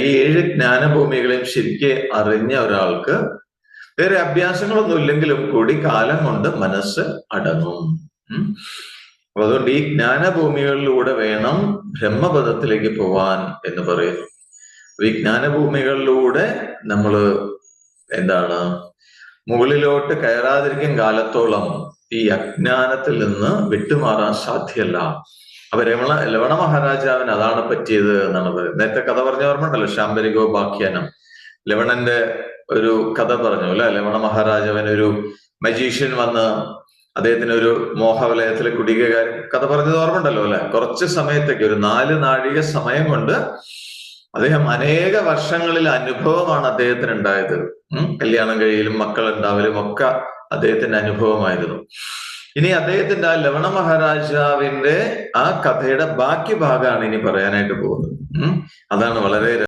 ഈ 7 ജ്ഞാനഭൂമികളെയും ശരിക്ക് അറിഞ്ഞ ഒരാൾക്ക് വേറെ അഭ്യാസങ്ങളൊന്നും ഇല്ലെങ്കിലും കൂടി കാലം കൊണ്ട് മനസ്സ് അടങ്ങും. അപ്പൊ അതുകൊണ്ട് ഈ ജ്ഞാനഭൂമികളിലൂടെ വേണം ബ്രഹ്മപദത്തിലേക്ക് പോവാൻ എന്ന് പറയുന്നു. ഈ ജ്ഞാനഭൂമികളിലൂടെ നമ്മള് എന്താണ് മുകളിലോട്ട് കയറാതിരിക്കും കാലത്തോളം ഈ അജ്ഞാനത്തിൽ നിന്ന് വിട്ടുമാറാൻ സാധ്യമല്ല. അപ്പൊ ലവണ മഹാരാജാവിന് അതാണ് പറ്റിയത് എന്നാണ് പറയുന്നത്. നേരത്തെ കഥ പറഞ്ഞ ഓർമ്മയുണ്ടല്ലോ, ശാംബരികോപാഖ്യാനം. ലവണന്റെ ഒരു കഥ പറഞ്ഞു അല്ലെ. ലവണ മഹാരാജാവിനൊരു മജീഷ്യൻ വന്ന് അദ്ദേഹത്തിന് ഒരു മോഹവലയത്തിൽ കുടികാരൻ കഥ പറഞ്ഞത് ഓർമ്മയുണ്ടല്ലോ അല്ലെ. കുറച്ച് സമയത്തേക്ക് ഒരു 4 നാഴിക സമയം കൊണ്ട് അദ്ദേഹം അനേക വർഷങ്ങളിൽ അനുഭവമാണ് അദ്ദേഹത്തിന് ഉണ്ടായത്. കല്യാണം കഴിയലും മക്കളുണ്ടാവലും ഒക്കെ അദ്ദേഹത്തിന്റെ അനുഭവമായിരുന്നു. ഇനി അദ്ദേഹത്തിന്റെ ആ ലവണ മഹാരാജാവിന്റെ ആ കഥയുടെ ബാക്കി ഭാഗമാണ് ഇനി പറയാനായിട്ട് പോകുന്നത്. അതാണ് വളരെ